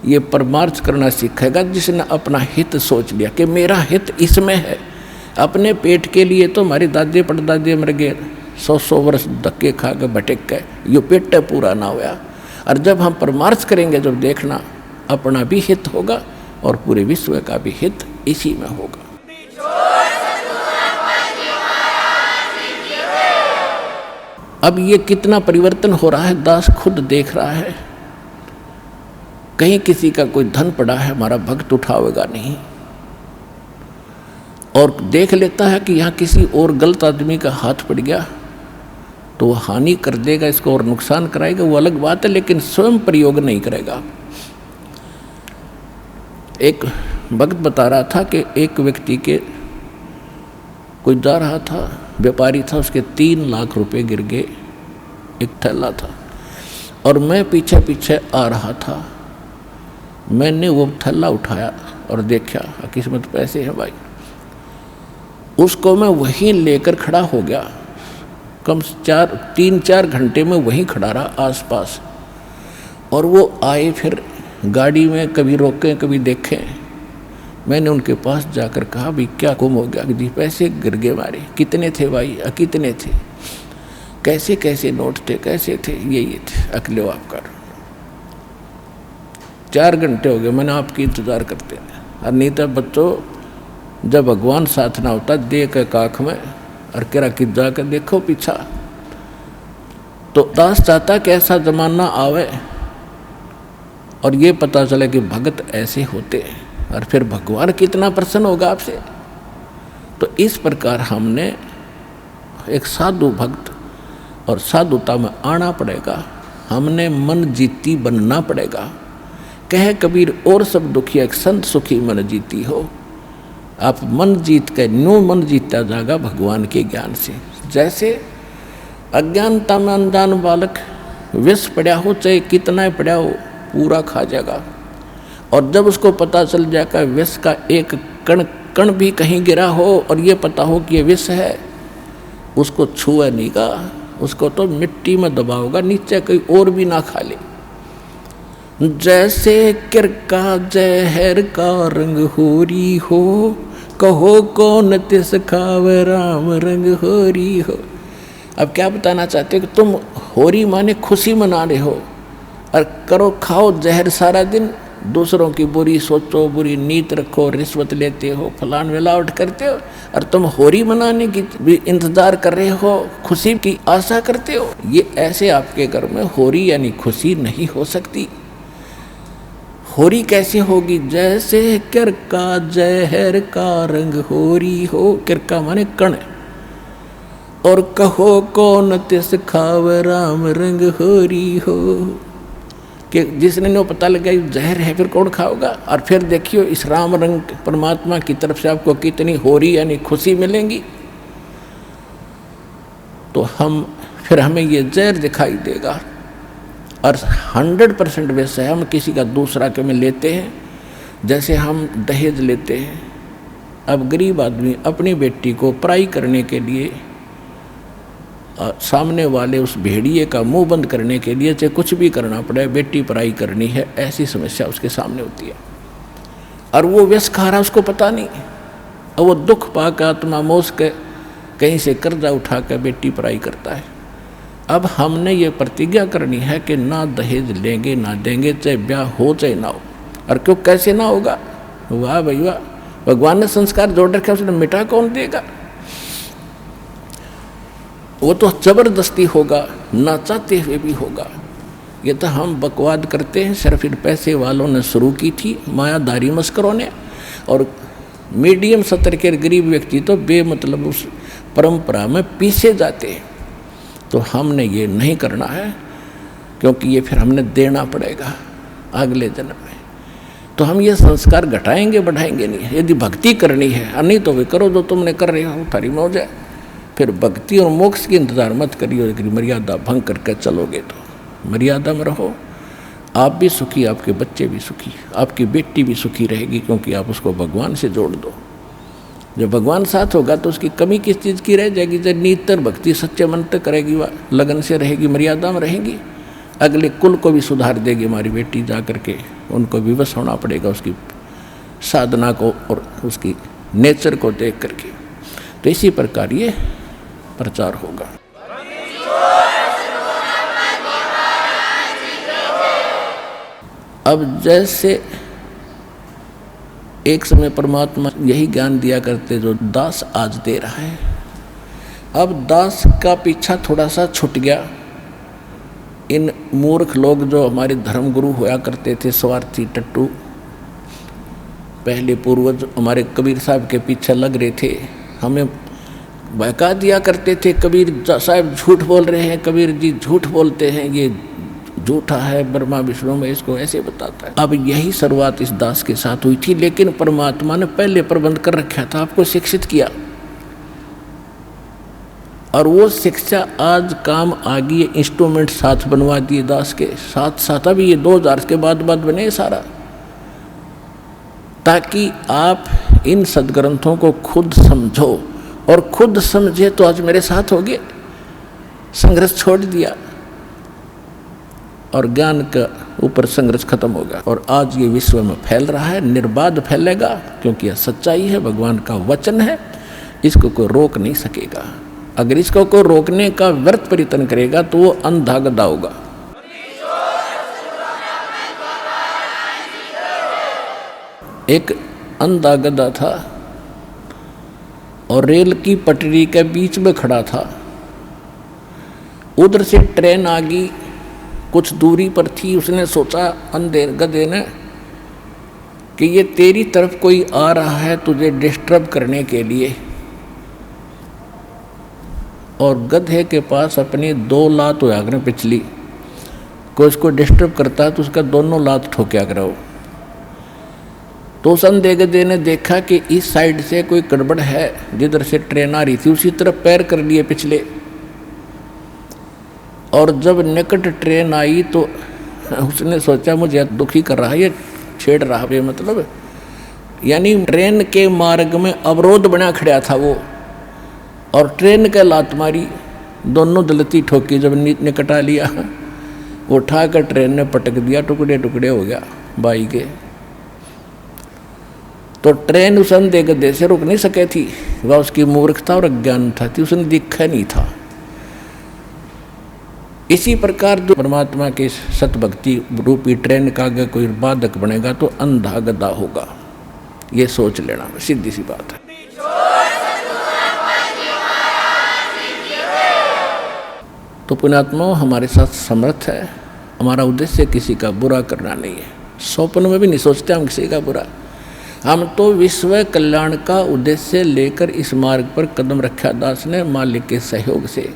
ये परमार्थ करना सीखेगा जिसने अपना हित सोच लिया कि मेरा हित इसमें है। अपने पेट के लिए तो हमारी दादी परदादी मर गए, 100 वर्ष धक्के खा के भटक गए, यो पेट पूरा ना हुआ। और जब हम परमार्थ करेंगे, जब देखना अपना भी हित होगा और पूरे विश्व का भी हित इसी में होगा। अब ये कितना परिवर्तन हो रहा है दास खुद देख रहा है। कहीं किसी का कोई धन पड़ा है, हमारा भक्त उठावेगा नहीं, और देख लेता है कि यहाँ किसी और गलत आदमी का हाथ पड़ गया तो वो हानि कर देगा, इसको और नुकसान कराएगा, वो अलग बात है, लेकिन स्वयं प्रयोग नहीं करेगा। एक भक्त बता रहा था कि एक व्यक्ति के कोई जा रहा था, व्यापारी था, उसके 3 लाख रुपए गिर गए, एक थैला था, और मैं पीछे पीछे आ रहा था। मैंने वो थैला उठाया और देखा, किस्मत पैसे हैं भाई। उसको मैं वहीं लेकर खड़ा हो गया, कम 3-4 घंटे में वहीं खड़ा रहा आसपास। और वो आए फिर गाड़ी में, कभी रोके कभी देखे। मैंने उनके पास जाकर कहा, भाई क्या गुम हो गया? जी पैसे गिर गए हमारे। कितने थे भाई? कितने थे? कैसे कैसे नोट थे? कैसे थे? ये थे। अकेले आपका 4 घंटे हो गए मैंने आपकी इंतज़ार करते हैं। और नहीं तो बच्चों, जब भगवान साथ ना होता, दे के काख में और केरा कि जाकर देखो पीछा। तो दास चाहता कि ऐसा जमाना आवे और ये पता चले कि भगत ऐसे होते हैं, और फिर भगवान कितना प्रसन्न होगा आपसे। तो इस प्रकार हमने एक साधु भक्त और साधुता में आना पड़ेगा। हमने मन जीती बनना पड़ेगा। कहे कबीर, और सब दुखी एक संत सुखी मन जीती हो। आप मन जीत के न्यू मन जीता जाएगा भगवान के ज्ञान से। जैसे अज्ञानता में अनजान बालक विष पड़ा हो, चाहे कितना पड़ा हो, पूरा खा जाएगा। और जब उसको पता चल जाएगा विष का एक कण कण भी कहीं गिरा हो और ये पता हो कि ये विष है, उसको छुआ नहीं का, उसको तो मिट्टी में दबाओगा, नीचे कोई और भी ना खा ले। जैसे किरका जहर का रंग होरी हो, कहो कौन तिस खावे राम रंग होरी हो। अब क्या बताना चाहते हो कि तुम होरी माने खुशी मना रहे हो और करो खाओ जहर सारा दिन, दूसरों की बुरी सोचो, बुरी नीत रखो, रिश्वत लेते हो, फलान मिलावट करते हो, और तुम होरी मनाने की भी इंतजार कर रहे हो, खुशी की आशा करते हो। ये ऐसे आपके घर में होरी यानी खुशी नहीं हो सकती। होरी कैसे होगी? जैसे किरका जहर का रंग होरी हो, किरका माने कण, और कहो कौन तिस खाव राम रंग होरी हो, कि जिसने नो पता लगा जहर है फिर कौन खाओगा। और फिर देखियो इस राम रंग परमात्मा की तरफ से आपको कितनी होरी यानी खुशी मिलेंगी। तो फिर हमें ये जहर दिखाई देगा। और 100% वैसे हम किसी का दूसरा के में लेते हैं, जैसे हम दहेज लेते हैं। अब गरीब आदमी अपनी बेटी को पराई करने के लिए, सामने वाले उस भेड़िए का मुंह बंद करने के लिए चाहे कुछ भी करना पड़े, बेटी पराई करनी है, ऐसी समस्या उसके सामने होती है। और वो व्यस खा रहा, उसको पता नहीं, और वो दुख पाकर आत्मा मोस के कहीं से कर्जा उठा कर बेटी पराई करता है। अब हमने ये प्रतिज्ञा करनी है कि ना दहेज लेंगे ना देंगे, चाहे ब्याह हो चाहे ना हो। और क्यों कैसे ना होगा? वाह भाई वाह, भगवान ने संस्कार जोड़ रखे, उसने मिटा कौन देगा? वो तो जबरदस्ती होगा, ना चाहते हुए भी होगा। ये तो हम बकवाद करते हैं, सिर्फ इन पैसे वालों ने शुरू की थी, मायादारी मस्करों ने। और मीडियम स्तर के गरीब व्यक्ति तो बेमतलब उस परंपरा में पीछे जाते हैं। तो हमने ये नहीं करना है, क्योंकि ये फिर हमने देना पड़ेगा अगले जन्म में। तो हम ये संस्कार घटाएंगे बढ़ाएंगे नहीं। यदि भक्ति करनी है, और नहीं तो वे करो जो तुमने कर रहे हो, थारी मौज है। फिर भक्ति और मोक्ष की इंतजार मत करिए। लेकिन मर्यादा भंग करके चलोगे तो मर्यादा में रहो, आप भी सुखी, आपके बच्चे भी सुखी, आपकी बेटी भी सुखी रहेगी, क्योंकि आप उसको भगवान से जोड़ दो। जब भगवान साथ होगा तो उसकी कमी किस चीज़ की रह जाएगी? जब नितर भक्ति सच्चे मन तक करेगी, वह लगन से रहेगी, मर्यादा में रहेगी, अगले कुल को भी सुधार देगी हमारी बेटी जा करके। उनको विवश होना पड़ेगा उसकी साधना को और उसकी नेचर को देख करके। तो इसी प्रकार ये प्रचार होगा। अब जैसे एक समय परमात्मा यही ज्ञान दिया करते जो दास आज दे रहा है, अब दास का पीछा थोड़ा सा छूट गया। इन मूर्ख लोग जो हमारे धर्मगुरु होया करते थे, स्वार्थी टट्टू, पहले पूर्वज हमारे कबीर साहब के पीछे लग रहे थे, हमें बहका दिया करते थे, कबीर साहब झूठ बोल रहे हैं, कबीर जी झूठ बोलते हैं, ये झूठा है, ब्रह्मा विष्णु में इसको ऐसे बताता है। अब यही शुरुआत इस दास के साथ हुई थी, लेकिन परमात्मा ने पहले प्रबंध कर रखा था, आपको शिक्षित किया, और वो शिक्षा आज काम आ गई। इंस्ट्रूमेंट साथ बनवा दिए दास के साथ साथ। अभी ये 2000 के बाद बने सारा, ताकि आप इन सदग्रंथों को खुद समझो, और खुद समझे तो आज मेरे साथ हो गए। संघर्ष छोड़ दिया और ज्ञान का ऊपर संघर्ष खत्म होगा, और आज ये विश्व में फैल रहा है, निर्बाध फैलेगा, क्योंकि यह सच्चाई है, भगवान का वचन है, इसको कोई रोक नहीं सकेगा। अगर इसको कोई रोकने का व्यर्थ प्रयत्न करेगा तो वो अंधा गधा होगा। एक अंधा गधा था और रेल की पटरी के बीच में खड़ा था। उधर से ट्रेन आ गई, कुछ दूरी पर थी। उसने सोचा, अंधे गधे ने, कि ये तेरी तरफ कोई आ रहा है तुझे डिस्टर्ब करने के लिए, और गधे के पास अपनी 2 लात होया करें पिछली, कोई उसको डिस्टर्ब करता है तो उसका दोनों लात ठोक्या करो। तो उस अंधे गधे ने देखा कि इस साइड से कोई गड़बड़ है, जिधर से ट्रेन आ रही थी उसी तरफ पैर कर लिए पिछले, और जब निकट ट्रेन आई तो उसने सोचा मुझे दुखी कर रहा है, ये छेड़ रहा है, मतलब यानी ट्रेन के मार्ग में अवरोध बना खड़ा था वो, और ट्रेन के लात मारी, दोनों दलती ठोकी। जब निकट आ लिया, वो उठाकर ट्रेन ने पटक दिया, टुकड़े टुकड़े हो गया बाई के। तो ट्रेन उस अंधे गधे से रुक नहीं सके थी, वह उसकी मूर्खता और अज्ञानता थी, उसने दिखा नहीं था। इसी प्रकार जो परमात्मा के सतभक्ति रूपी ट्रेन का अगर कोई बाधक बनेगा तो अंधा गधा होगा, ये सोच लेना, सीधी सी बात है। तो पुण्यात्मा हमारे साथ समर्थ है, हमारा उद्देश्य किसी का बुरा करना नहीं है, स्वप्न में भी नहीं सोचते हम किसी का बुरा। हम तो विश्व कल्याण का उद्देश्य लेकर इस मार्ग पर कदम रखा दास ने, मालिक के सहयोग से।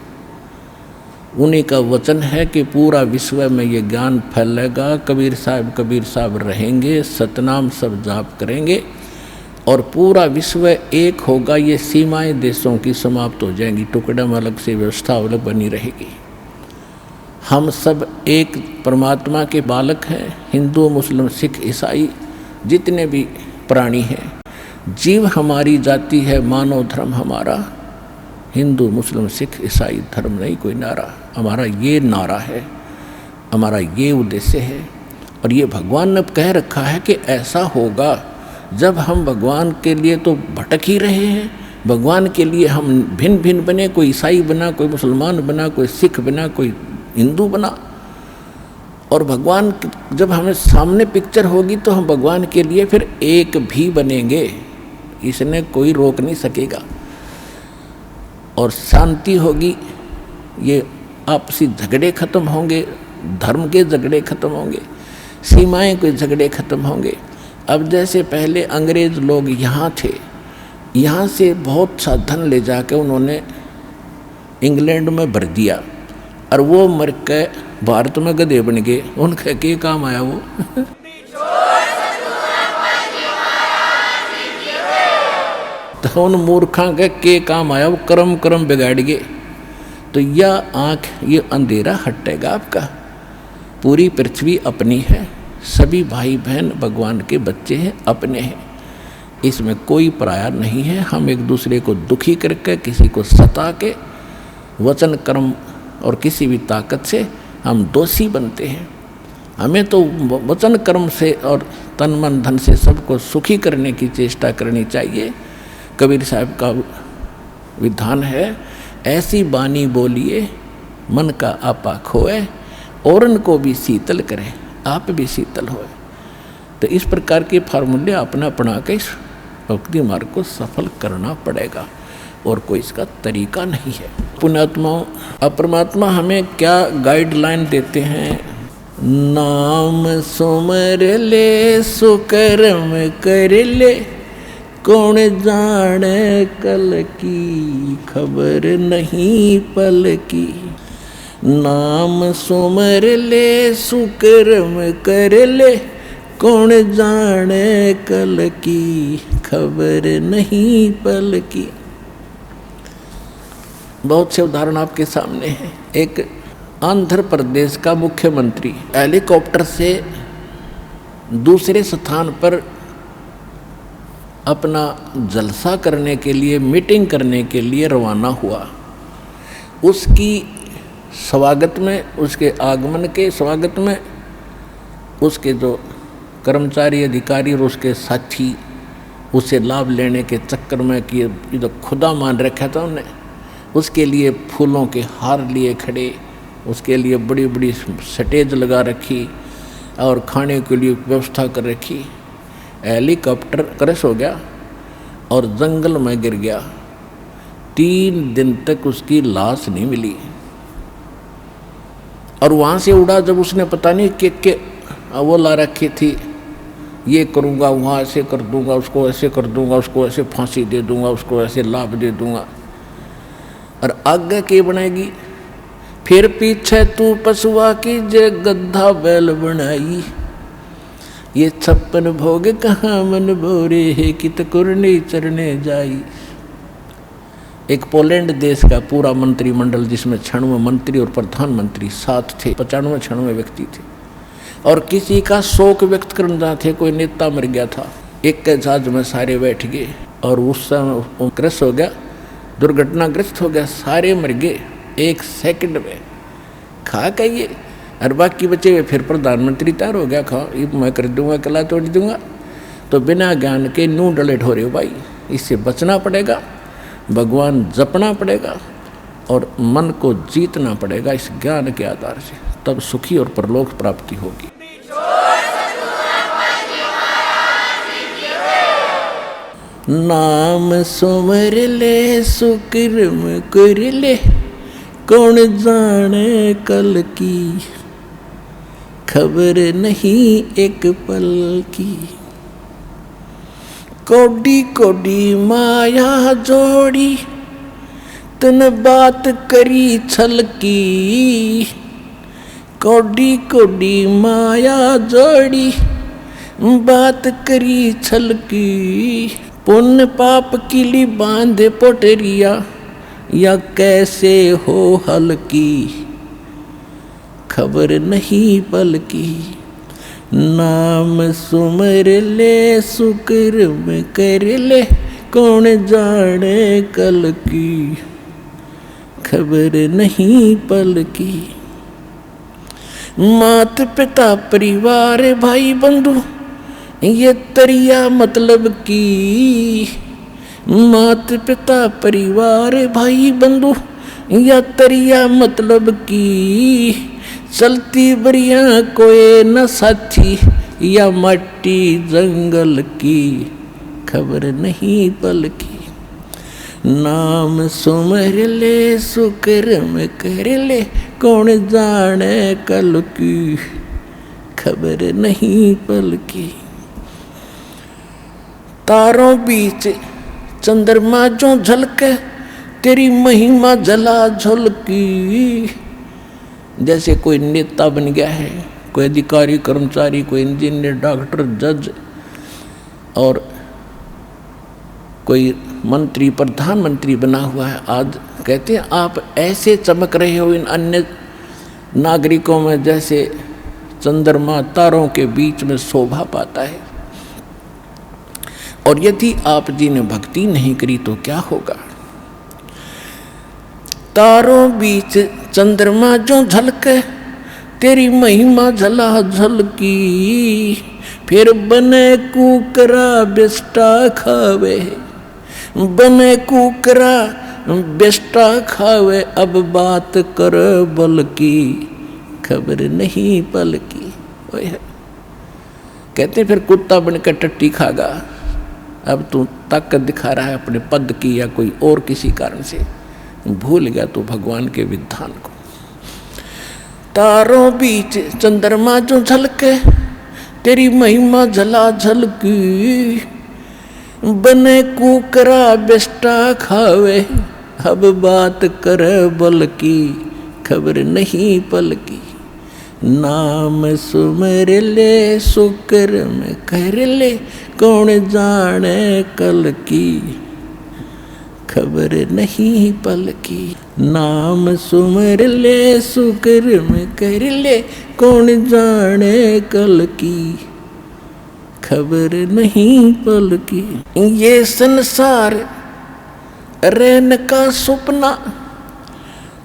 उन्हीं का वचन है कि पूरा विश्व में ये ज्ञान फैलेगा, कबीर साहब रहेंगे, सतनाम सब जाप करेंगे, और पूरा विश्व एक होगा। ये सीमाएं देशों की समाप्त हो जाएंगी, टुकड़े में अलग से व्यवस्था अलग बनी रहेगी। हम सब एक परमात्मा के बालक हैं, हिंदू मुस्लिम सिख ईसाई जितने भी प्राणी हैं। जीव हमारी जाति है, मानव धर्म हमारा, हिंदू मुस्लिम सिख ईसाई धर्म नहीं कोई नारा, हमारा ये नारा है, हमारा ये उद्देश्य है। और ये भगवान ने कह रखा है कि ऐसा होगा जब हम भगवान के लिए तो भटक ही रहे हैं, भगवान के लिए हम भिन्न भिन्न बने, कोई ईसाई बना, कोई मुसलमान बना, कोई सिख बना, कोई हिंदू बना, और भगवान जब हमें सामने पिक्चर होगी तो हम भगवान के लिए फिर एक भी बनेंगे, इसने कोई रोक नहीं सकेगा। और शांति होगी, ये आपसी झगड़े खत्म होंगे, धर्म के झगड़े खत्म होंगे, सीमाएं के झगड़े खत्म होंगे। अब जैसे पहले अंग्रेज लोग यहाँ थे, यहाँ से बहुत सा धन ले जाके उन्होंने इंग्लैंड में भर दिया, और वो मर के भारत में गधे बन गए। उनका क्या काम आया वो तो उन मूर्खों के काम आया, वो कर्म बिगाड़ गए। तो यह आँख, ये अंधेरा हटेगा आपका। पूरी पृथ्वी अपनी है, सभी भाई बहन भगवान के बच्चे हैं, अपने हैं, इसमें कोई पराया नहीं है। हम एक दूसरे को दुखी करके, किसी को सता के, वचन कर्म और किसी भी ताकत से हम दोषी बनते हैं। हमें तो वचन कर्म से और तन मन धन से सबको सुखी करने की चेष्टा करनी चाहिए। कबीर साहब का विधान है, ऐसी बानी बोलिए मन का आपा खोए, औरन को भी शीतल करे आप भी शीतल होए। तो इस प्रकार के फार्मूले अपना अपना के इस भक्ति मार्ग को सफल करना पड़ेगा और कोई इसका तरीका नहीं है। पुण्यात्माओं, परमात्मा हमें क्या गाइडलाइन देते हैं? नाम सुमर ले सुकर्म कर ले, कौन जाने कल की खबर नहीं पल की। नाम सुमर ले सुकर्म कर ले, कौन जाने कल की खबर नहीं पल की। बहुत से उदाहरण आपके सामने हैं। एक आंध्र प्रदेश का मुख्यमंत्री हेलीकॉप्टर से दूसरे स्थान पर अपना जलसा करने के लिए, मीटिंग करने के लिए रवाना हुआ। उसकी स्वागत में, उसके आगमन के स्वागत में उसके जो कर्मचारी अधिकारी और उसके साथी उसे लाभ लेने के चक्कर में कि ये जो खुदा मान रखा था उन्हें, उसके लिए फूलों के हार लिए खड़े, उसके लिए बड़ी बड़ी स्टेज लगा रखी और खाने के लिए व्यवस्था कर रखी। हेलीकॉप्टर क्रैश हो गया और जंगल में गिर गया। 3 दिन तक उसकी लाश नहीं मिली। और वहाँ से उड़ा जब उसने पता नहीं कि वो ला रखी थी, ये करूँगा, वहाँ ऐसे कर दूँगा, उसको ऐसे कर दूँगा, उसको ऐसे फांसी दे दूँगा, उसको ऐसे लाभ दे दूँगा, और आगे के बनाएगी। फिर पीछे तू पशुआ की जे गद्दा बैल बनाई, ये 56 भोग कहाँ मन भोरे है कित कुरनी चरने जाई। एक पोलैंड देश का पूरा मंत्रिमंडल, जिसमें 96 मंत्री और प्रधानमंत्री साथ थे, 95-96 व्यक्ति थे, और किसी का शोक व्यक्त करना थे, कोई नेता मर गया था। एक के जहाज में सारे बैठ गए और उस समय क्रैश हो गया, दुर्घटनाग्रस्त हो गया, सारे मर गए 1 सेकंड में। खा कहिए, और बाकी बचे हुए फिर प्रधानमंत्री तैयार हो गया, खा ये मैं कर दूंगा, कला तोड़ दूंगा। तो बिना ज्ञान के नू डले ढोरे हो भाई, इससे बचना पड़ेगा, भगवान जपना पड़ेगा और मन को जीतना पड़ेगा इस ज्ञान के आधार से, तब सुखी और परलोक प्राप्ति होगी। नाम सुमर ले सुकर्म कर ले, कौन जाने कल की खबर नहीं एक पल की। कोडी कोडी माया जोड़ी, तन बात करी छल की। कोडी कोडी माया जोड़ी, बात करी छल की। पुण्य पाप किली बांधे पोटरिया, या कैसे हो हल्की खबर नहीं पल की। नाम सुमर ले सुकर्म कर ले, कौन जाने कल की खबर नहीं पल की। मात पिता परिवार भाई बंधु, ये तरिया मतलब की। मात पिता परिवार भाई बंधु, या तरिया मतलब की। चलती बरिया कोई न साथी, या मट्टी जंगल की खबर नहीं पल की। नाम सुमर ले सुकर्म कर ले, कौन जाने कल की खबर नहीं पल की। तारों बीच चंद्रमा जो झलके, तेरी महिमा जला झलकी। जैसे कोई नेता बन गया है, कोई अधिकारी कर्मचारी, कोई इंजीनियर, डॉक्टर, जज और कोई मंत्री, प्रधानमंत्री बना हुआ है। आज कहते हैं आप ऐसे चमक रहे हो इन अन्य नागरिकों में जैसे चंद्रमा तारों के बीच में शोभा पाता है। और यदि आप जी ने भक्ति नहीं करी तो क्या होगा। तारों बीच चंद्रमा जो झलके, तेरी महिमा झला झलकी, फिर बने कुकरा बेस्टा खावे, बने कुकरा बेस्टा खावे, अब बात कर बल की, खबर नहीं पल की। कहते फिर कुत्ता बनकर टट्टी खागा, अब तू ताकत दिखा रहा है अपने पद की या कोई और किसी कारण से, भूल गया तू भगवान के विधान को। तारों बीच चंद्रमा जो झलके, तेरी महिमा झला झलकी, बने कुकरा बेस्टा खावे, अब बात कर बल की, खबर नहीं पल की। नाम सुमर ले सुकर्म कर ले, कौन जाने कल की, खबर नहीं पल की। नाम सुमर ले सुकर्म कर ले, कौन जाने कल की, खबर नहीं पल की। ये संसार रैन का सपना,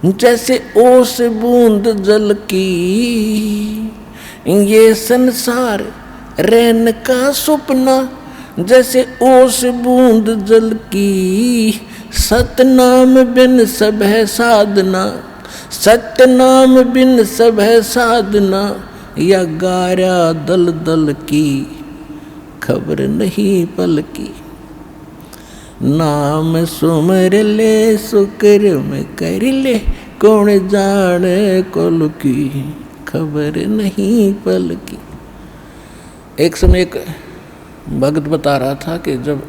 जैसे ओस बूंद जल की, ये संसार रैन का सपना, जैसे ओस बूंद जल की। सतनाम बिन सब है साधना, सतनाम बिन सब है साधना, या गारा दल दल की, खबर नहीं पल की। नाम सुमर ले सुकर्म कर ले, कौन जाने कल की, खबर नहीं पल की। एक समय एक भक्त बता रहा था कि जब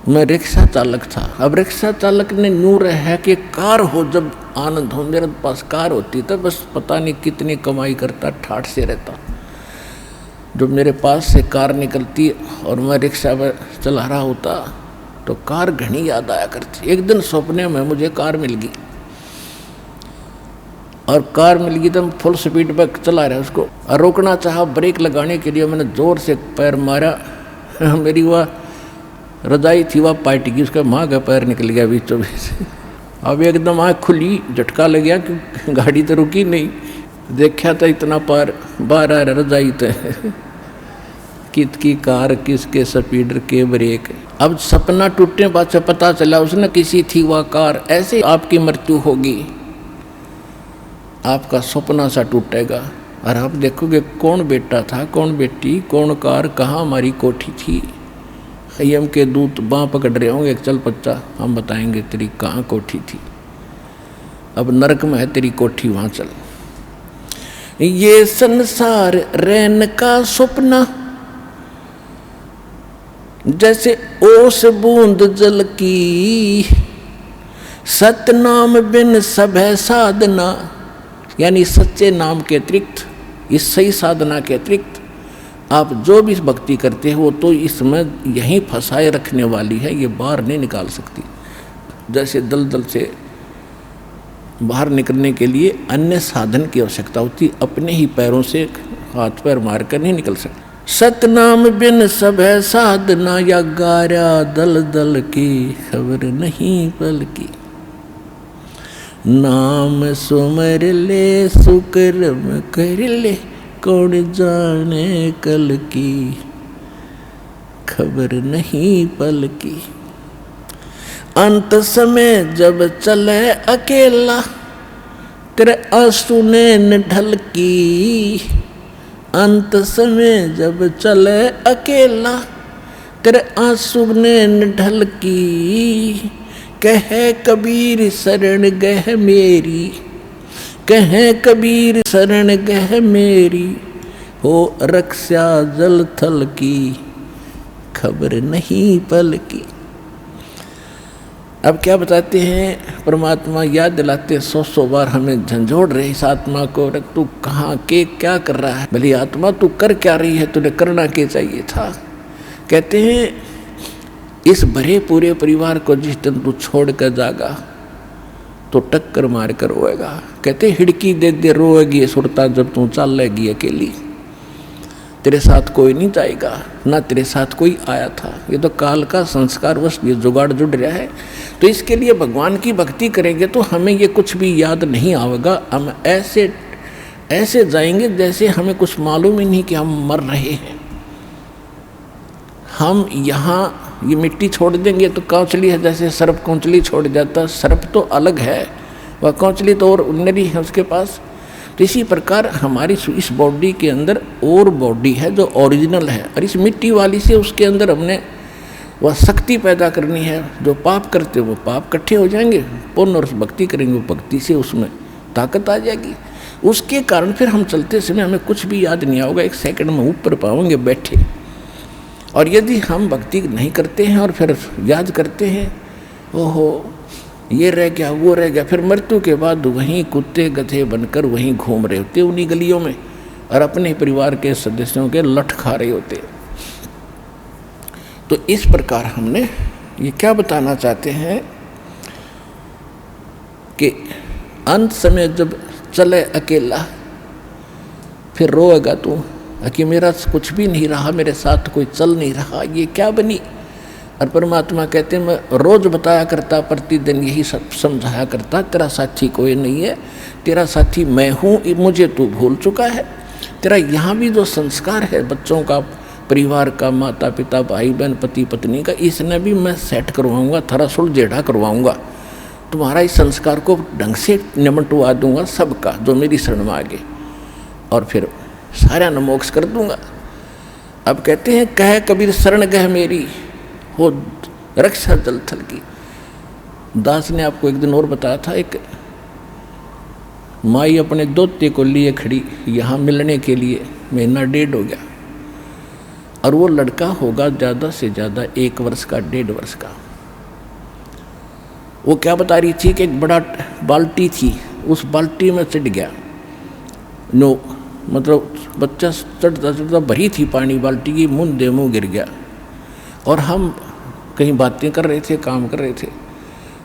मैं रिक्शा चालक था, अब रिक्शा चालक ने नूर है कि कार हो जब आनंद हो, मेरे पास कार होती तो बस पता नहीं कितनी कमाई करता, ठाठ से रहता। जब मेरे पास से कार निकलती और मैं रिक्शा पर चला रहा होता तो कार घनी याद आया करती। एक दिन सपने में मुझे कार मिल गई, और कार मिल गई तो फुल स्पीड पर चला रहा उसको, और रोकना चाहा, ब्रेक लगाने के लिए मैंने जोर से पैर मारा, मेरी वह रजाई थी वह पार्टी की, उसका माँ का पैर निकल गया बीचों बीच। अब एकदम आँख खुली, झटका लग गया कि गाड़ी तो रुकी नहीं, देखा था इतना पार बाहर आ रहा रजाई तो कित की कार, किसके स्पीडर के ब्रेक। अब सपना टूटने बाद से पता चला उसने किसी थी वह कार। ऐसे आपकी मृत्यु होगी, आपका सपना सा टूटेगा और आप देखोगे कौन बेटा था, कौन बेटी, कौन कार, कहाँ हमारी कोठी थी। यम के दूत बाँ पकड़ रहे होंगे, चल बच्चा हम बताएंगे तेरी कहाँ कोठी थी, अब नरक में है तेरी कोठी, वहाँ चल। ये संसार रैन का सपना, जैसे ओस बूंद जल की। सतनाम बिन सब है साधना, यानी सच्चे नाम के अतिरिक्त, इस सही साधना के अतिरिक्त आप जो भी भक्ति करते हो तो इसमें यहीं फंसाए रखने वाली है, ये बाहर नहीं निकाल सकती। जैसे दलदल से बाहर निकलने के लिए अन्य साधन की आवश्यकता होती, अपने ही पैरों से हाथ पैर मारकर नहीं निकल सकते। सतनाम बिन सब है साधना, या गारा दल दल की, खबर नहीं पल की। नाम सुमर ले सुकर्म कर ले, कौन जाने कल की, खबर नहीं पल की। अंत समय जब चले अकेला, तेरे आंसू ने ढल की। अंत समय जब चले अकेला, तेरे आंसू ने ढल की। कहे कबीर शरण गह मेरी, कहे कबीर शरण गह मेरी, हो रक्षा जल थल की, खबर नहीं पल की। अब क्या बताते हैं, परमात्मा याद दिलाते 100 बार हमें झंझोड़ रहे इस आत्मा को, रख तू कहाँ के क्या कर रहा है, भली आत्मा तू कर क्या रही है, तूने करना क्या चाहिए था। कहते हैं इस भरे पूरे परिवार को जिस दिन तू छोड़ कर जागा तो टक्कर मार कर रोएगा। कहते हिड़की दे दे रोएगी सुरता जब तू चल लेगी अकेली, तेरे साथ कोई नहीं जाएगा, ना तेरे साथ कोई आया था। ये तो काल का संस्कार बस ये जुगाड़ जुड़ रहा है। तो इसके लिए भगवान की भक्ति करेंगे तो हमें ये कुछ भी याद नहीं आएगा, हम ऐसे ऐसे जाएंगे जैसे हमें कुछ मालूम ही नहीं कि हम मर रहे हैं। हम यहाँ ये मिट्टी छोड़ देंगे तो कौचली है, जैसे सर्प कौचली छोड़ जाता, सर्प तो अलग है, वह कौचली तो और नरी है उसके पास। तो इसी प्रकार हमारी इस बॉडी के अंदर और बॉडी है जो ओरिजिनल है, और इस मिट्टी वाली से उसके अंदर हमने वह शक्ति पैदा करनी है। जो पाप करते वो पाप इकट्ठे हो जाएंगे, पुण्य और भक्ति करेंगे वो भक्ति से उसमें ताकत आ जाएगी। उसके कारण फिर हम चलते समय हमें कुछ भी याद नहीं आओगे, 1 सेकंड में ऊपर पाओगे बैठे। और यदि हम भक्ति नहीं करते हैं और फिर याद करते हैं, ओहो ये रह गया वो रह गया, फिर मृत्यु के बाद वहीं कुत्ते गधे बनकर वहीं घूम रहे होते उन्हीं गलियों में, और अपने परिवार के सदस्यों के लठ खा रहे होते। तो इस प्रकार हमने ये क्या बताना चाहते हैं कि अंत समय जब चले अकेला फिर रोएगा तू कि मेरा कुछ भी नहीं रहा, मेरे साथ कोई चल नहीं रहा, ये क्या बनी। और परमात्मा कहते मैं रोज बताया करता, प्रतिदिन यही सब समझाया करता, तेरा साथी कोई नहीं है, तेरा साथी मैं हूँ, मुझे तू भूल चुका है। तेरा यहाँ भी जो संस्कार है बच्चों का, परिवार का, माता पिता भाई बहन पति पत्नी का, इसने भी मैं सेट करवाऊँगा, थोड़ा सुलझेड़ा करवाऊँगा, तुम्हारा इस संस्कार को ढंग से निमटवा दूंगा सबका जो मेरी शरण में आगे, और फिर सारा न मोक्ष कर दूंगा। अब कहते हैं कह कबीर शरण गह मेरी हो रक्षा जल थल की। दास ने आपको एक दिन और बताया था, एक माई अपने दोते को लिए खड़ी यहाँ मिलने के लिए, 1.5 महीना हो गया, और वो लड़का होगा ज़्यादा से ज़्यादा 1 वर्ष का, 1.5 वर्ष का। वो क्या बता रही थी कि एक बड़ा बाल्टी थी, उस बाल्टी में चढ़ गया, नो मतलब बच्चा चढ़ता चढ़ता भरी थी पानी बाल्टी की, मुँह गिर गया। और हम कहीं बातें कर रहे थे, काम कर रहे थे।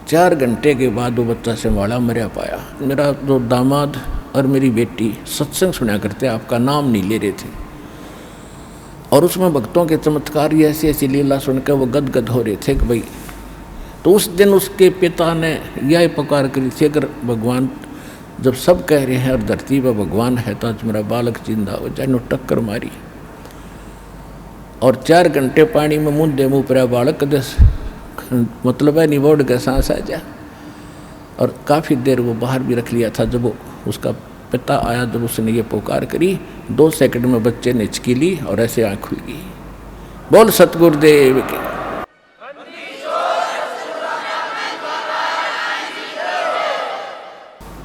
4 घंटे के बाद वो बच्चा संभाला, मरा पाया। मेरा जो दामाद और मेरी बेटी सत्संग सुना करते, आपका नाम नहीं ले रहे थे, और उसमें भक्तों के चमत्कार ऐसी ऐसी लीला सुनकर वो गदगद हो रहे थे कि भाई। तो उस दिन उसके पिता ने यह पुकार करी थी, अगर भगवान जब सब कह रहे हैं और धरती पर भगवान है तो आज मेरा बालक जिंदा हो जाए। नो टक्कर मारी और 4 घंटे पानी में मुँह पर बालक दस मतलब है निबोड़ के सांस आ जा। और काफ़ी देर वो बाहर भी रख लिया था। जब वो उसका पिता आया, जब उसने ये पुकार करी, 2 सेकंड में बच्चे ने हिचकी ली और ऐसे आँख खुल गई। बोल सतगुरुदेव के।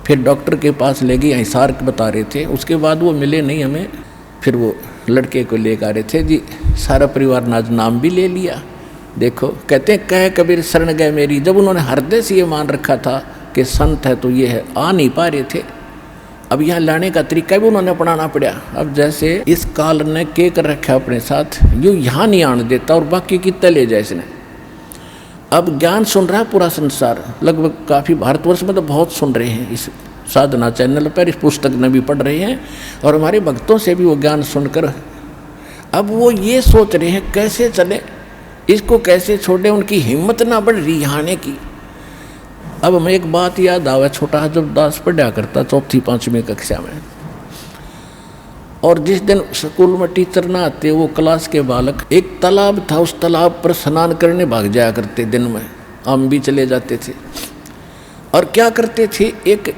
फिर डॉक्टर के पास ले गई, हिसार बता रहे थे। उसके बाद वो मिले नहीं हमें। फिर वो लड़के को लेकर आ रहे थे जी, सारा परिवार ने आज नाम भी ले लिया। देखो कहते हैं कह कबीर शरण गए मेरी। जब उन्होंने हृदय से ये मान रखा था कि संत है तो ये है, आ नहीं पा रहे थे। अब यहाँ लाने का तरीका भी उन्होंने अपनाना पड़ा। अब जैसे इस काल ने के कर रखा अपने साथ, यूँ यहाँ नहीं आने देता और बाकी कितने ले जाए इसने। अब ज्ञान सुन रहा है पूरा संसार, लगभग काफ़ी भारतवर्ष में तो बहुत सुन रहे हैं इस साधना चैनल पर, इस पुस्तक में भी पढ़ रहे हैं और हमारे भक्तों से भी वो ज्ञान सुनकर अब वो ये सोच रहे हैं कैसे चले, इसको कैसे छोड़े। उनकी हिम्मत ना बढ़ रही आने की। अब हमें एक बात याद आवा, छोटा जब दास पढ़ा करता 4वीं 5वीं कक्षा में, और जिस दिन स्कूल में टीचर ना आते, वो क्लास के बालक, एक तालाब था, उस तालाब पर स्नान करने भाग जाया करते। दिन में हम भी चले जाते थे। और क्या करते थे, एक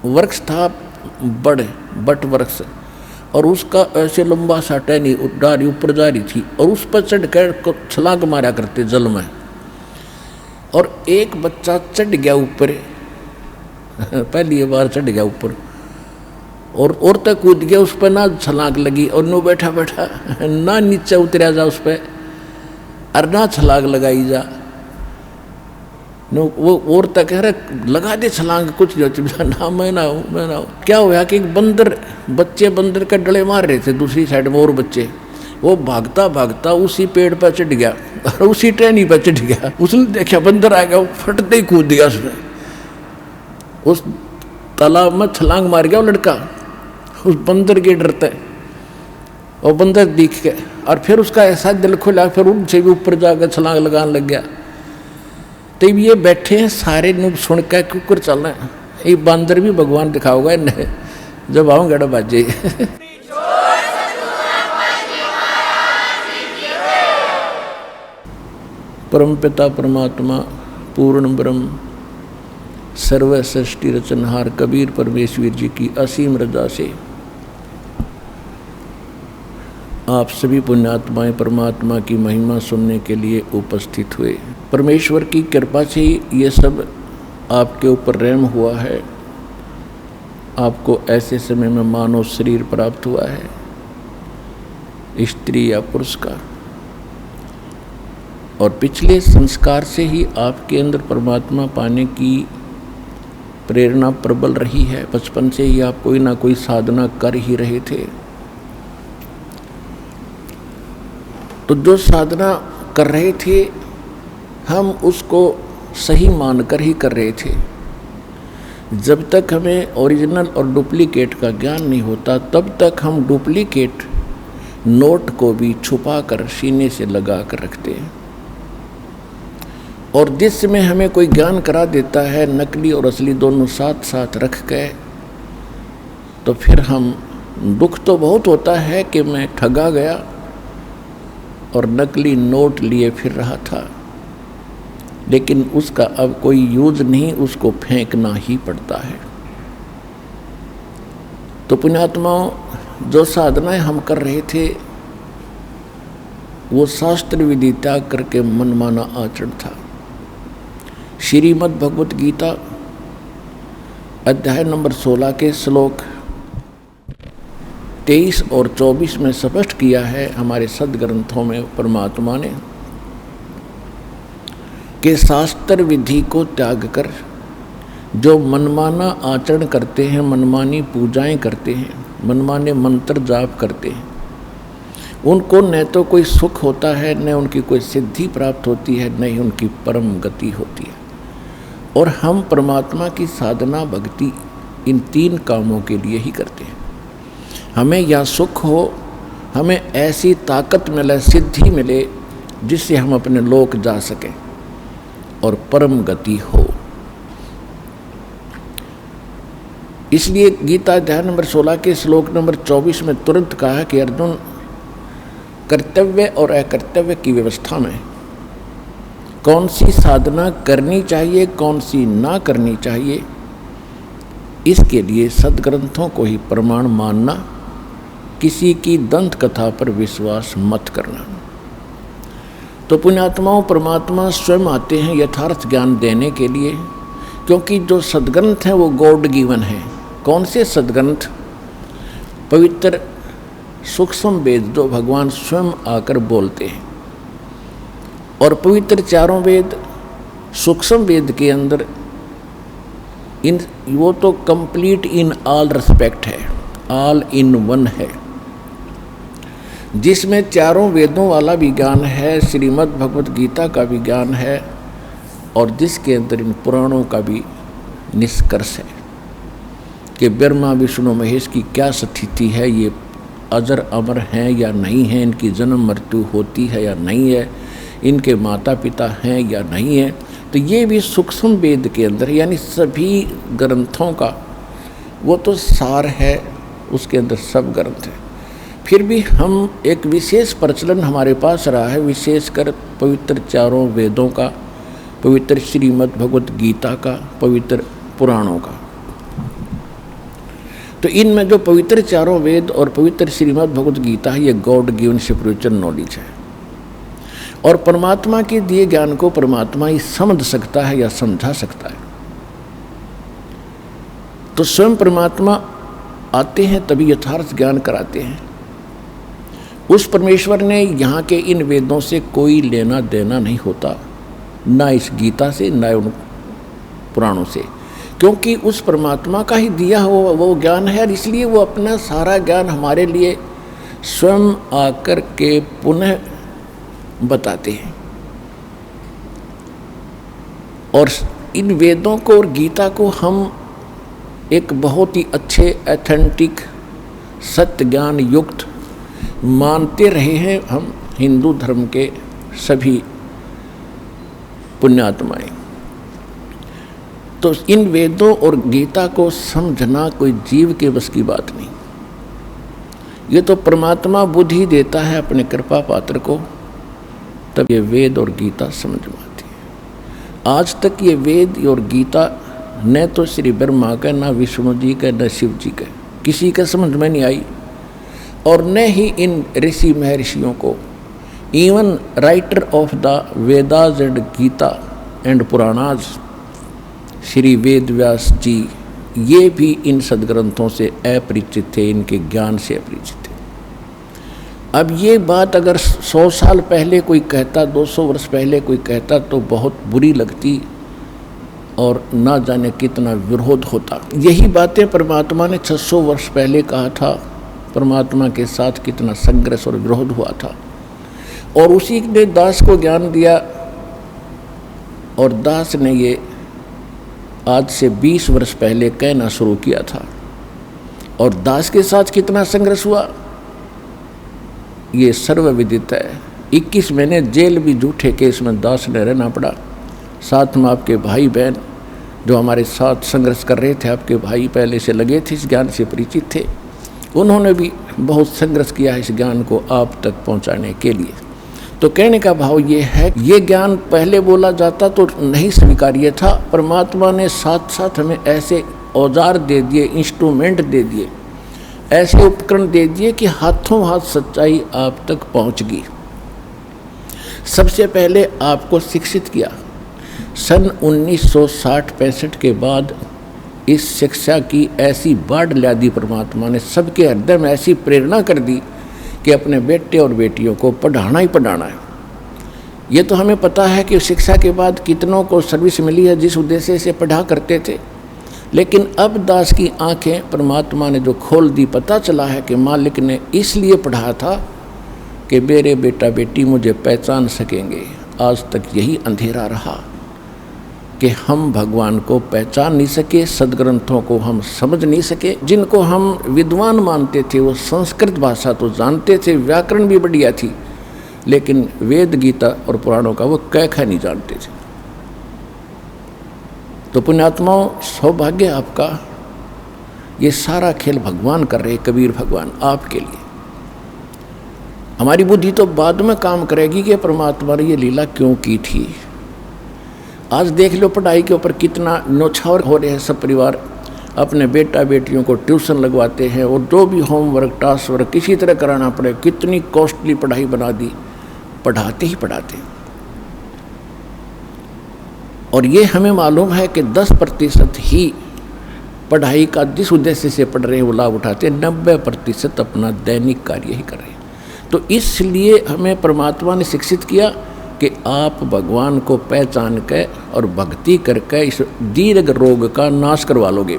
वृक्ष था बट वृक्ष, और उसका ऐसे लंबा सा टहनी डाली ऊपर जा रही थी, और उस पर चढ़ कर छलांग मारा करते जल में। और एक बच्चा चढ़ गया ऊपर, पहली बार चढ़ गया ऊपर, और तक कूद गया उस पर, ना छलांग लगी, और नो बैठा बैठा ना नीचे उतरा जा उस पर, और ना छलांग लगाई जा। नो वो और तक कह रहे लगा दे छलांग, कुछ ना मैं ना हूँ। क्या हुआ कि एक बंदर का डले मार रहे थे दूसरी साइड में, और बच्चे वो भागता भागता उसी पेड़ पर चढ़ गया और उसी टहनी पर चढ़ गया। उसने देखा बंदर आ गया, वो फटते ही कूद दिया उसमें, उस तालाब में छलांग मार गया वो लड़का उस बंदर के डरते। और बंदर दिख के, और फिर उसका ऐसा दिल खुला, फिर उनसे भी ऊपर जाकर छलांग लगाने लग गया। तब ये बैठे हैं सारे नुब सुन कर कुकर चल रहे हैं, ये बंदर भी भगवान दिखाओगा इन्हें। जब आऊँ गड़ा बाजे। परम पिता परमात्मा पूर्ण ब्रह्म सर्व सृष्टि रचनहार कबीर परमेश्वर जी की असीम रजा से आप सभी पुण्यात्माएं परमात्मा की महिमा सुनने के लिए उपस्थित हुए। परमेश्वर की कृपा से ये सब आपके ऊपर रहम हुआ है। आपको ऐसे समय में मानव शरीर प्राप्त हुआ है, स्त्री या पुरुष का, और पिछले संस्कार से ही आपके अंदर परमात्मा पाने की प्रेरणा प्रबल रही है। बचपन से ही आप कोई ना कोई साधना कर ही रहे थे। तो जो साधना कर रहे थे हम उसको सही मानकर ही कर रहे थे। जब तक हमें ओरिजिनल और डुप्लीकेट का ज्ञान नहीं होता तब तक हम डुप्लीकेट नोट को भी छुपा कर सीने से लगा कर रखते हैं। और जिस समय हमें कोई ज्ञान करा देता है नकली और असली दोनों साथ साथ रख के, तो फिर हम दुख तो बहुत होता है कि मैं ठगा गया और नकली नोट लिए फिर रहा था, लेकिन उसका अब कोई यूज नहीं, उसको फेंकना ही पड़ता है। तो पुण्यात्माओं, जो साधनाएं हम कर रहे थे वो शास्त्र विधि त्याग करके मनमाना आचरण था। श्रीमद् भगवत गीता अध्याय नंबर 16 के श्लोक 23 और 24 में स्पष्ट किया है हमारे सदग्रंथों में परमात्मा ने कि शास्त्र विधि को त्याग कर जो मनमाना आचरण करते हैं, मनमानी पूजाएं करते हैं, मनमाने मंत्र जाप करते हैं, उनको न तो कोई सुख होता है, न उनकी कोई सिद्धि प्राप्त होती है, न ही उनकी परम गति होती है। और हम परमात्मा की साधना भक्ति इन 3 कामों के लिए ही करते हैं। हमें या सुख हो, हमें ऐसी ताकत मिले, सिद्धि मिले जिससे हम अपने लोक जा सकें और परम गति हो। इसलिए गीता अध्याय नंबर 16 के श्लोक नंबर 24 में तुरंत कहा कि अर्जुन, कर्तव्य और अकर्तव्य की व्यवस्था में कौन सी साधना करनी चाहिए, कौन सी ना करनी चाहिए, इसके लिए सदग्रंथों को ही प्रमाण मानना, किसी की दंत कथा पर विश्वास मत करना। तो पुण्यात्माओं, परमात्मा स्वयं आते हैं यथार्थ ज्ञान देने के लिए, क्योंकि जो सदग्रंथ हैं वो गॉड गिवन है। कौन से सदग्रंथ? पवित्र सूक्ष्म वेद जो भगवान स्वयं आकर बोलते हैं, और पवित्र 4 वेद सूक्ष्म वेद के अंदर वो तो कंप्लीट इन ऑल रिस्पेक्ट है, ऑल इन वन है, जिसमें 4 वेदों वाला भी ज्ञान है, श्रीमद् भगवत गीता का भी ज्ञान है, और जिसके अंदर इन पुराणों का भी निष्कर्ष है कि ब्रह्मा विष्णु महेश की क्या स्थिति है, ये अजर अमर हैं या नहीं हैं, इनकी जन्म मृत्यु होती है या नहीं है, इनके माता पिता हैं या नहीं है। तो ये भी सूक्ष्म वेद के अंदर, यानी सभी ग्रंथों का वो तो सार है, उसके अंदर सब ग्रंथ है। फिर भी हम एक विशेष प्रचलन हमारे पास रहा है, विशेषकर पवित्र 4 वेदों का, पवित्र श्रीमद् भगवत गीता का, पवित्र पुराणों का। तो इनमें जो पवित्र 4 वेद और पवित्र श्रीमद् भगवत गीता है, ये गॉड गिवन स्पिरिचुअल नॉलेज है, और परमात्मा के दिए ज्ञान को परमात्मा ही समझ सकता है या समझा सकता है। तो स्वयं परमात्मा आते हैं तभी यथार्थ ज्ञान कराते हैं। उस परमेश्वर ने यहाँ के इन वेदों से कोई लेना देना नहीं होता, ना इस गीता से, ना उन पुराणों से, क्योंकि उस परमात्मा का ही दिया हुआ वो ज्ञान है, और इसलिए वो अपना सारा ज्ञान हमारे लिए स्वयं आकर के पुनः बताते हैं। और इन वेदों को और गीता को हम एक बहुत ही अच्छे ऑथेंटिक सत्य ज्ञान युक्त मानते रहे हैं हम हिंदू धर्म के सभी पुण्यात्माएं। तो इन वेदों और गीता को समझना कोई जीव के बस की बात नहीं। ये तो परमात्मा बुद्धि देता है अपने कृपा पात्र को, तब ये वेद और गीता समझ में आती है। आज तक ये वेद और गीता न तो श्री ब्रह्मा का, न विष्णु जी का, न शिव जी का, किसी का समझ में नहीं आई। और न ही इन ऋषि महर्षियों को, even writer of the Vedas and Gita and Puranas Shri Ved Vyas ji, ये भी इन सदग्रंथों से अपरिचित थे, इनके ज्ञान से अपरिचित थे। अब ये बात अगर 100 साल पहले कोई कहता, 200 वर्ष पहले कोई कहता तो बहुत बुरी लगती और ना जाने कितना विरोध होता। यही बातें परमात्मा ने 600 वर्ष पहले कहा था। परमात्मा के साथ कितना संघर्ष और विरोध हुआ था, और उसी ने दास को ज्ञान दिया, और दास ने ये आज से 20 वर्ष पहले कहना शुरू किया था। और दास के साथ कितना संघर्ष हुआ ये सर्वविदित है। 21 महीने जेल भी झूठे केस में दास ने रहना पड़ा। साथ में आपके भाई बहन जो हमारे साथ संघर्ष कर रहे थे, आपके भाई पहले से लगे थे, इस ज्ञान से परिचित थे, उन्होंने भी बहुत संघर्ष किया इस ज्ञान को आप तक पहुंचाने के लिए। तो कहने का भाव ये है, ये ज्ञान पहले बोला जाता तो नहीं स्वीकार्य था। परमात्मा ने साथ साथ हमें ऐसे औजार दे दिए, इंस्ट्रूमेंट दे दिए, ऐसे उपकरण दे दिए कि हाथों हाथ सच्चाई आप तक पहुंच गई। सबसे पहले आपको शिक्षित किया। सन 1960-65 के बाद इस शिक्षा की ऐसी बाढ़ ला दी परमात्मा ने, सबके हृदय में ऐसी प्रेरणा कर दी कि अपने बेटे और बेटियों को पढ़ाना ही पढ़ाना है। ये तो हमें पता है कि शिक्षा के बाद कितनों को सर्विस मिली है जिस उद्देश्य से पढ़ा करते थे, लेकिन अब दास की आंखें परमात्मा ने जो खोल दी, पता चला है कि मालिक ने इसलिए पढ़ा था कि मेरे बेटा बेटी मुझे पहचान सकेंगे। आज तक यही अंधेरा रहा कि हम भगवान को पहचान नहीं सके, सदग्रंथों को हम समझ नहीं सके। जिनको हम विद्वान मानते थे वो संस्कृत भाषा तो जानते थे, व्याकरण भी बढ़िया थी, लेकिन वेद गीता और पुराणों का वो कैखा नहीं जानते थे। तो पुण्यात्माओं, सौभाग्य आपका, ये सारा खेल भगवान कर रहे, कबीर भगवान आपके लिए। हमारी बुद्धि तो बाद में काम करेगी कि परमात्मा ने ये लीला क्यों की थी। आज देख लो पढ़ाई के ऊपर कितना न्योछावर हो रहे हैं। सब परिवार अपने बेटा बेटियों को ट्यूशन लगवाते हैं, और जो भी होमवर्क टास्क वर्क किसी तरह कराना पड़े, कितनी कॉस्टली पढ़ाई बना दी, पढ़ाते ही पढ़ाते। और ये हमें मालूम है कि 10% ही पढ़ाई का जिस उद्देश्य से पढ़ रहे हैं वो लाभ उठाते, 90% अपना दैनिक कार्य ही कर रहे हैं। तो इसलिए हमें परमात्मा ने शिक्षित किया कि आप भगवान को पहचान के और भक्ति करके इस दीर्घ रोग का नाश करवा लोगे,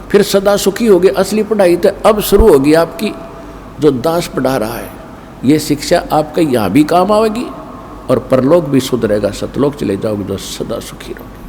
फिर सदा सुखी होगे। असली पढ़ाई तो अब शुरू होगी आपकी, जो दास पढ़ा रहा है। ये शिक्षा आपका यहाँ भी काम आएगी और परलोक भी सुधरेगा, सतलोक चले जाओगे तो सदा सुखी रहोगे।